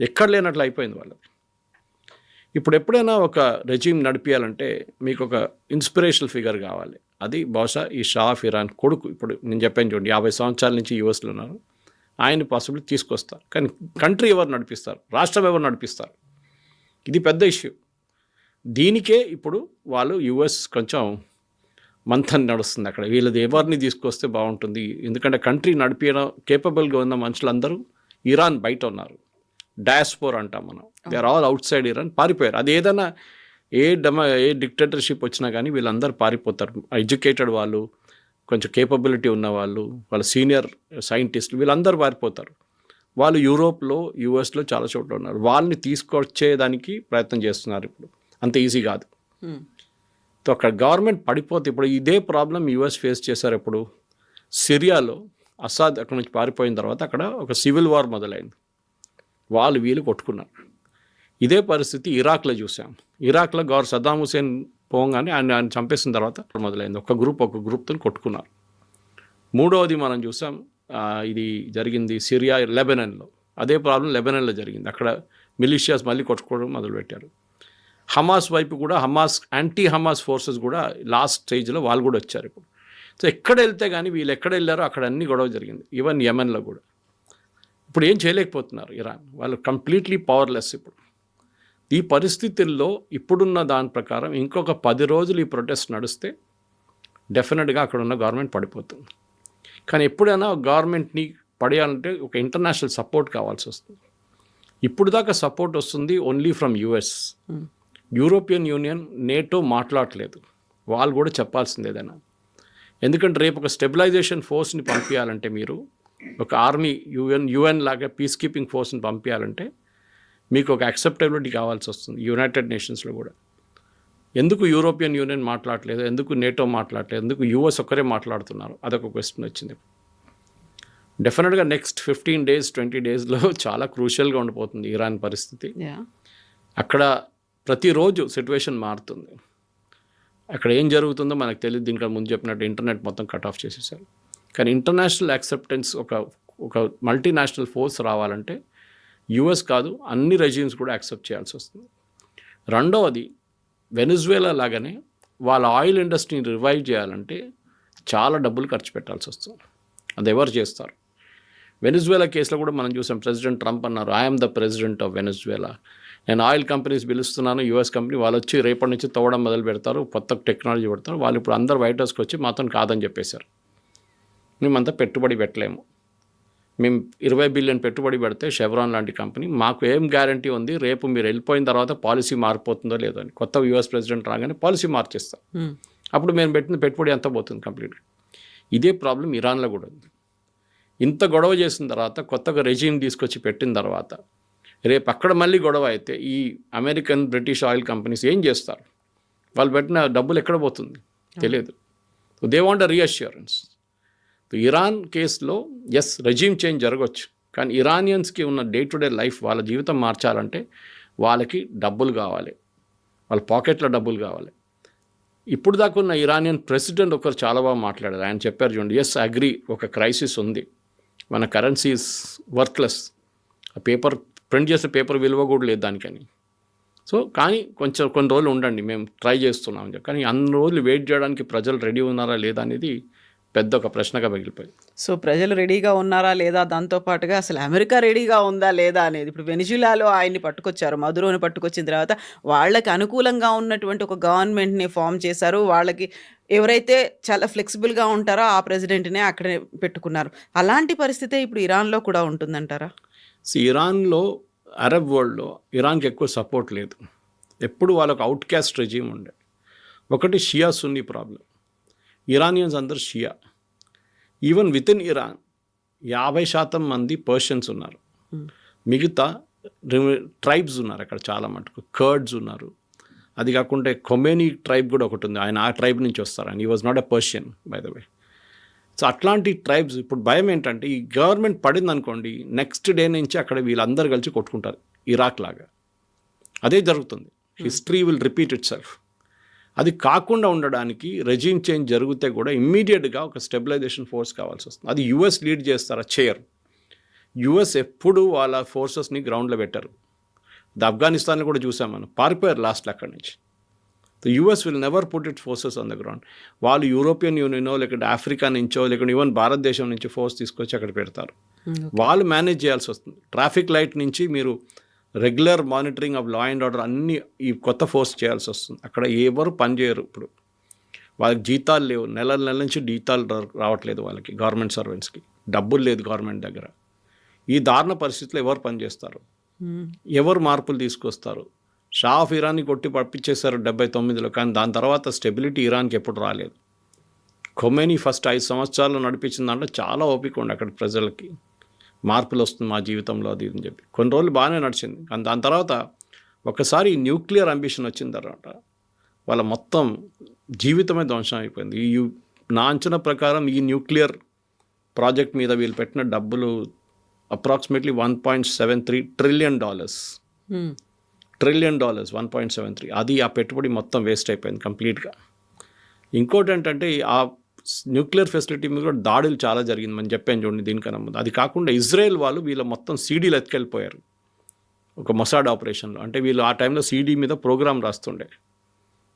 ఎక్కడ లేనట్లు అయిపోయింది వాళ్ళది. ఇప్పుడు ఎప్పుడైనా ఒక రెజీమ్ నడిపించాలంటే మీకు ఒక ఇన్స్పిరేషనల్ ఫిగర్ కావాలి. అది బహుశా ఈ షా ఆఫ్ ఇరాన్ కొడుకు. ఇప్పుడు నేను చెప్పాను చూడండి, 50 సంవత్సరాల నుంచి యూఎస్లో ఉన్నారు, ఆయన పాసిబిలిటీ తీసుకొస్తారు. కానీ కంట్రీ ఎవరు నడిపిస్తారు, రాష్ట్రం ఎవరు నడిపిస్తారు, ఇది పెద్ద ఇష్యూ. దీనికే ఇప్పుడు వాళ్ళు యుఎస్ కొంచెం మంథన్ నడుస్తుంది అక్కడ. వీళ్ళది ఎవరిని తీసుకొస్తే బాగుంటుంది, ఎందుకంటే కంట్రీ నడిపించడం కేపబుల్గా ఉన్న మనుషులందరూ ఇరాన్ బయట ఉన్నారు. డయాస్పోర్ అంటాం మనం, they are all outside Iran, పారిపోయారు. అది ఏదైనా ఏ డిక్టేటర్షిప్ వచ్చినా కానీ వీళ్ళందరూ పారిపోతారు. ఎడ్యుకేటెడ్ వాళ్ళు, కొంచెం కేపబిలిటీ ఉన్న వాళ్ళు, వాళ్ళ సీనియర్ సైంటిస్టులు, వీళ్ళందరూ పారిపోతారు. వాళ్ళు యూరోప్లో, యూఎస్లో చాలా చోట్ల ఉన్నారు. వాళ్ళని తీసుకొచ్చేదానికి ప్రయత్నం చేస్తున్నారు. ఇప్పుడు అంత ఈజీ కాదు. సో అక్కడ గవర్నమెంట్ పడిపోతే ఇప్పుడు ఇదే ప్రాబ్లం యూఎస్ ఫేస్ చేశారు. ఇప్పుడు సిరియాలో అసాద్ అక్కడ నుంచి పారిపోయిన తర్వాత అక్కడ ఒక సివిల్ వార్ మొదలైంది, వాళ్ళు వీళ్ళు కొట్టుకున్నారు. ఇదే పరిస్థితి ఇరాక్లో చూసాం. ఇరాక్లో సద్దాం హుసేన్ పోగానే ఆయన చంపేసిన తర్వాత మొదలైంది. ఒక గ్రూప్తో కొట్టుకున్నారు. మూడవది మనం చూసాం, ఇది జరిగింది సిరియా లెబనాన్లో. అదే ప్రాబ్లం లెబనాన్లో జరిగింది. అక్కడ మిలిషియాస్ మళ్ళీ కొట్టుకోవడం మొదలుపెట్టారు. హమాస్ వైపు కూడా యాంటీ హమాస్ ఫోర్సెస్ కూడా లాస్ట్ స్టేజ్లో వాళ్ళు కూడా వచ్చారు ఇప్పుడు. సో ఎక్కడ వెళ్తే కానీ వీళ్ళు ఎక్కడ వెళ్ళారో అక్కడ అన్ని గొడవ జరిగింది. ఈవెన్ యెమెన్లో కూడా ఇప్పుడు ఏం చేయలేకపోతున్నారు ఇరాన్, వాళ్ళు కంప్లీట్లీ పవర్లెస్. ఇప్పుడు ఈ పరిస్థితుల్లో ఇప్పుడున్న దాని ప్రకారం ఇంకొక 10 రోజులు ఈ ప్రొటెస్ట్ నడిస్తే డెఫినెట్గా అక్కడ ఉన్న గవర్నమెంట్ పడిపోతుంది. కానీ ఎప్పుడైనా గవర్నమెంట్ని పడేయాలంటే ఒక ఇంటర్నేషనల్ సపోర్ట్ కావాల్సి వస్తుంది. ఇప్పుడు దాకా సపోర్ట్ వస్తుంది only from US. European union, NATO మాట్లాడలేదు. వాళ్ళు కూడా చెప్పాల్సింది ఏదైనా. ఎందుకంటే రేపు ఒక స్టెబిలైజేషన్ ఫోర్స్ని పంపించాలంటే, మీరు ఒక ఆర్మీ యుఎన్ లాగా పీస్ కీపింగ్ ఫోర్స్ని పంపించాలంటే మీకు ఒక యాక్సెప్టబిలిటీ కావాల్సి వస్తుంది యునైటెడ్ నేషన్స్లో కూడా. ఎందుకు యూరోపియన్ యూనియన్ మాట్లాడలేదు, ఎందుకు నేటో మాట్లాడలేదు, ఎందుకు యుఎస్ ఒక్కరే మాట్లాడుతున్నారు, అదొక క్వశ్చన్ వచ్చింది. డెఫినెట్గా నెక్స్ట్ 15 days 20 daysలో చాలా క్రూషియల్గా ఉండిపోతుంది ఇరాన్ పరిస్థితి. అక్కడ ప్రతిరోజు సిచ్యువేషన్ మారుతుంది. అక్కడ ఏం జరుగుతుందో మనకు తెలియదు. దీనికన్నా ముందు చెప్పినట్టు ఇంటర్నెట్ మొత్తం కట్ ఆఫ్ చేసేసారు. కానీ ఇంటర్నేషనల్ యాక్సెప్టెన్స్, ఒక మల్టీనేషనల్ ఫోర్స్ రావాలంటే యుఎస్ కాదు, అన్ని రెజిమ్స్ కూడా యాక్సెప్ట్ చేయాల్సి వస్తుంది. రెండవది, వెనిజువేలా లాగానే వాళ్ళ ఆయిల్ ఇండస్ట్రీని రివైవ్ చేయాలంటే చాలా డబ్బులు ఖర్చు పెట్టాల్సి వస్తుంది. అది ఎవరు చేస్తారు? వెనిజువేలా కేసులో కూడా మనం చూసాం. ప్రెసిడెంట్ ట్రంప్ అన్నారు, I'm the president of Venezuela, నేను ఆయిల్ కంపెనీస్ పిలుస్తున్నాను, యుఎస్ కంపెనీ. వాళ్ళు వచ్చి రేపటి నుంచి తవ్వడం మొదలు పెడతారు, కొత్త టెక్నాలజీ పెడతారు. వాళ్ళు ఇప్పుడు అందరు వైట్ హౌస్కి వచ్చి మాతో కాదని చెప్పేశారు. మేమంతా పెట్టుబడి పెట్టలేము, మేము 20 బిలియన్ పెట్టుబడి పెడితే షెవ్రాన్ లాంటి కంపెనీ, మాకు ఏం గ్యారంటీ ఉంది రేపు మీరు వెళ్ళిపోయిన తర్వాత పాలసీ మారిపోతుందో లేదో అని. కొత్త యుఎస్ ప్రెసిడెంట్ రాగానే పాలసీ మార్చేస్తాం, అప్పుడు మేము పెట్టిన పెట్టుబడి అంతా పోతుంది కంప్లీట్గా. ఇదే ప్రాబ్లం ఇరాన్లో కూడా ఉంది. ఇంత గొడవ చేసిన తర్వాత, కొత్తగా రెజీమ్ తీసుకొచ్చి పెట్టిన తర్వాత, రేపు అక్కడ మళ్ళీ గొడవ అయితే ఈ అమెరికన్, బ్రిటిష్ ఆయిల్ కంపెనీస్ ఏం చేస్తారు? వాళ్ళు పెట్టిన డబ్బులు ఎక్కడ పోతుంది తెలియదు. They want a reassurance. Iran కేసులో ఎస్, రెజీమ్ చేంజ్ జరగవచ్చు, కానీ ఇరానియన్స్కి ఉన్న డే టు డే లైఫ్, వాళ్ళ జీవితం మార్చాలంటే వాళ్ళకి డబ్బులు కావాలి, వాళ్ళ పాకెట్లో డబ్బులు కావాలి. ఇప్పుడు దాకా ఉన్న ఇరానియన్ ప్రెసిడెంట్ ఒకరు చాలా బాగా మాట్లాడారు. ఆయన చెప్పారు చూడండి, ఎస్ అగ్రీ, ఒక క్రైసిస్ ఉంది, మన కరెన్సీ ఈజ్ వర్త్లెస్, ఆ పేపర్ ప్రింట్ చేసే పేపర్ విలువ కూడా లేదు దానికని. సో కానీ కొన్ని రోజులు ఉండండి, మేము ట్రై చేస్తున్నాం అని చెప్పి. కానీ అన్ని రోజులు వెయిట్ చేయడానికి ప్రజలు రెడీ ఉన్నారా లేదా అనేది పెద్ద ఒక ప్రశ్నగా మిగిలిపోయింది. సో ప్రజలు రెడీగా ఉన్నారా లేదా, దాంతోపాటుగా అసలు అమెరికా రెడీగా ఉందా లేదా అనేది. ఇప్పుడు వెనిజులాలో ఆయన్ని పట్టుకొచ్చారు, మదురోని పట్టుకొచ్చిన తర్వాత వాళ్ళకి అనుకూలంగా ఉన్నటువంటి ఒక గవర్నమెంట్ని ఫామ్ చేశారు. వాళ్ళకి ఎవరైతే చాలా ఫ్లెక్సిబుల్గా ఉంటారో ఆ ప్రెసిడెంట్నే అక్కడే పెట్టుకున్నారు. అలాంటి పరిస్థితే ఇప్పుడు ఇరాన్లో కూడా ఉంటుందంటారా? ఇరాన్లో, అరబ్ వరల్డ్లో ఇరాన్కి ఎక్కువ సపోర్ట్ లేదు. ఎప్పుడు వాళ్ళకు అవుట్ క్యాస్ట్ రెజీమ్ ఉండే. ఒకటి షియా సున్నీ ప్రాబ్లం. ఇరానియన్స్ అందరు షియా. ఈవెన్ విత్ ఇన్ ఇరాన్ 50% మంది పర్షియన్స్ ఉన్నారు. మిగతా ట్రైబ్స్ ఉన్నారు అక్కడ చాలా మటుకు. కర్డ్స్ ఉన్నారు. అది కాకుండా కొమేనీ ట్రైబ్ కూడా ఒకటి ఉంది, ఆయన ఆ ట్రైబ్ నుంచి వస్తారు. ఆయన ఈ was not a Persian by the way. So అట్లాంటి ట్రైబ్స్. ఇప్పుడు భయం ఏంటంటే, ఈ గవర్నమెంట్ పడింది అనుకోండి, నెక్స్ట్ డే నుంచి అక్కడ వీళ్ళందరూ కలిసి కొట్టుకుంటారు, ఇరాక్ లాగా. అదే జరుగుతుంది. History will repeat it self. అది కాకుండా ఉండడానికి రెజీమ్ చేంజ్ జరిగితే కూడా ఇమ్మీడియట్గా ఒక స్టెబిలైజేషన్ ఫోర్స్ కావాల్సి వస్తుంది. అది యుఎస్ లీడ్ చేస్తారా? చేయరు. యుఎస్ ఎప్పుడు వాళ్ళ ఫోర్సెస్ని గ్రౌండ్లో పెట్టరు. అది ఆఫ్ఘనిస్తాన్లో కూడా చూసాం మనం, పారిపోయారు లాస్ట్లో అక్కడి నుంచి. The US will never put it forces on the ground. వాళ్ళు యూరోపియన్ యూనియనో లేకుంటే ఆఫ్రికా నుంచో లేకుంటే ఈవెన్ భారతదేశం నుంచి ఫోర్స్ తీసుకొచ్చి అక్కడ పెడతారు. వాళ్ళు మేనేజ్ చేయాల్సి వస్తుంది. ట్రాఫిక్ లైట్ నుంచి మీరు regular monitoring of law and order అన్నీ ఈ కొత్త ఫోర్స్ చేయాల్సి వస్తుంది. అక్కడ ఎవరు పనిచేయరు. ఇప్పుడు వాళ్ళకి జీతాలు లేవు, నెల నుంచి జీతాలు రావట్లేదు వాళ్ళకి, గవర్నమెంట్ సర్వెంట్స్కి డబ్బులు లేదు గవర్నమెంట్ దగ్గర. ఈ దారుణ పరిస్థితుల్లో ఎవరు పనిచేస్తారు? ఎవరు మార్పులు తీసుకొస్తారు? షా ఆఫ్ ఇరాన్ని కొట్టి పంపించేశారు 79లో, కానీ దాని తర్వాత స్టెబిలిటీ ఇరాన్కి ఎప్పుడు రాలేదు. ఖొమేనీ ఫస్ట్ 5 సంవత్సరాలు నడిపించిన దాంట్లో చాలా ఓపిక ఉండి అక్కడ ప్రజలకి మార్పులు వస్తుంది మా జీవితంలో అది అని చెప్పి కొన్ని రోజులు బాగానే నడిచింది. కానీ దాని తర్వాత ఒకసారి న్యూక్లియర్ అంబిషన్ వచ్చిన తర్వాత వాళ్ళ మొత్తం జీవితమే ధ్వంసం అయిపోయింది. నా అంచనా ప్రకారం ఈ న్యూక్లియర్ ప్రాజెక్ట్ మీద వీళ్ళు పెట్టిన డబ్బులు అప్రాక్సిమేట్లీ $1.73 ట్రిలియన్. $1.73 ట్రిలియన్. అది ఆ పెట్టుబడి మొత్తం వేస్ట్ అయిపోయింది కంప్లీట్గా. ఇంకోటి ఏంటంటే ఆ న్యూక్లియర్ ఫెసిలిటీ మీద కూడా దాడులు చాలా జరిగింది మనం చెప్పాను చూడండి దీనికన్నా ముందు. అది కాకుండా ఇజ్రాయెల్ వాళ్ళు వీళ్ళ మొత్తం సీడీలు ఎత్తుకెళ్ళిపోయారు ఒక మొసాడ్ ఆపరేషన్లో. అంటే వీళ్ళు ఆ టైంలో సీడీ మీద ప్రోగ్రామ్ రాస్తుండే,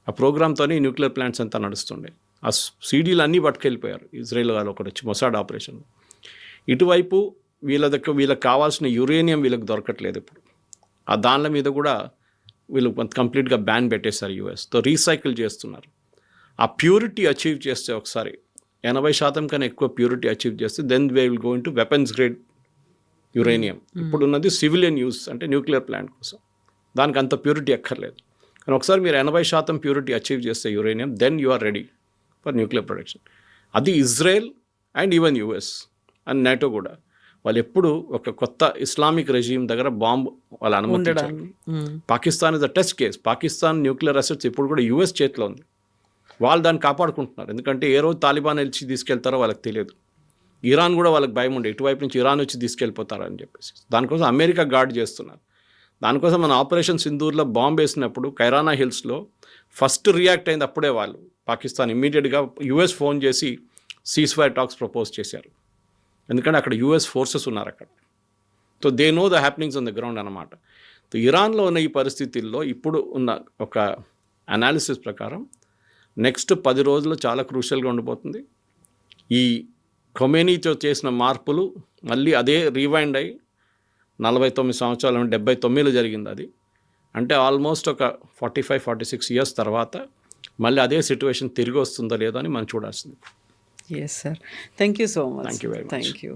ఆ ప్రోగ్రామ్తోనే న్యూక్లియర్ ప్లాంట్స్ అంతా నడుస్తుండే. ఆ సీడీలు అన్నీ పట్టుకెళ్ళిపోయారు ఇజ్రాయెల్ వాళ్ళు ఒకటి వచ్చి మొసాడ్ ఆపరేషన్. ఇటువైపు వీళ్ళకి కావాల్సిన యురేనియం వీళ్ళకి దొరకట్లేదు ఇప్పుడు. ఆ దానిల మీద కూడా వీళ్ళు కంప్లీట్గా బ్యాన్ పెట్టేశారు యూఎస్తో. రీసైకిల్ చేస్తున్నారు. ఆ ప్యూరిటీ అచీవ్ చేస్తే ఒకసారి 80% కన్నా ఎక్కువ ప్యూరిటీ అచీవ్ చేస్తే then they will go in to weapons grade uranium. ఇప్పుడున్నది సివిలియన్ యూస్ అంటే న్యూక్లియర్ ప్లాంట్ కోసం, దానికి అంత ప్యూరిటీ ఎక్కర్లేదు. కానీ ఒకసారి మీరు 80% ప్యూరిటీ అచీవ్ చేస్తే uranium, then you are ready for nuclear production. అది Israel and even US and NATO కూడా వాళ్ళు ఎప్పుడు ఒక కొత్త ఇస్లామిక్ రెజీమ్ దగ్గర బాంబు వాళ్ళు అనుమతించారు. Pakistan is a test case. Pakistan nuclear assets ఇప్పుడు కూడా యుఎస్ చేతిలో ఉంది. వాళ్ళు దాన్ని కాపాడుకుంటున్నారు. ఎందుకంటే ఏ రోజు తాలిబాన్ వచ్చి తీసుకెళ్తారో వాళ్ళకి తెలియదు. ఇరాన్ కూడా వాళ్ళకి భయం ఉండే, ఇటువైపు నుంచి ఇరాన్ వచ్చి తీసుకెళ్ళిపోతారని చెప్పేసి దానికోసం అమెరికా గార్డ్ చేస్తున్నారు. దానికోసం మన ఆపరేషన్ సింధూర్లో బాంబు వేసినప్పుడు కైరానా హిల్స్లో ఫస్ట్ రియాక్ట్ అయింది అప్పుడే వాళ్ళు. పాకిస్తాన్ ఇమ్మీడియట్గా యుఎస్ ఫోన్ చేసి సీజ్ ఫైర్ టాక్స్ ప్రపోజ్ చేశారు. ఎందుకంటే అక్కడ యుఎస్ ఫోర్సెస్ ఉన్నారు అక్కడ. So they know the happenings on the ground అన్నమాట. సో ఇరాన్లో ఉన్న ఈ పరిస్థితుల్లో ఇప్పుడు ఉన్న ఒక అనాలిసిస్ ప్రకారం నెక్స్ట్ 10 రోజులు చాలా క్రూషియల్గా ఉండిపోతుంది. ఈ ఖొమేనీతో చేసిన మార్పులు మళ్ళీ అదే రీవైండ్ అయ్యి 49 సంవత్సరాలు 79లో జరిగింది అది. అంటే ఆల్మోస్ట్ ఒక 45-46 ఇయర్స్ తర్వాత మళ్ళీ అదే సిచ్యువేషన్ తిరిగి వస్తుందో లేదో అని మనం చూడాల్సింది. Yes sir, thank you so much. Thank you very much. Thank you.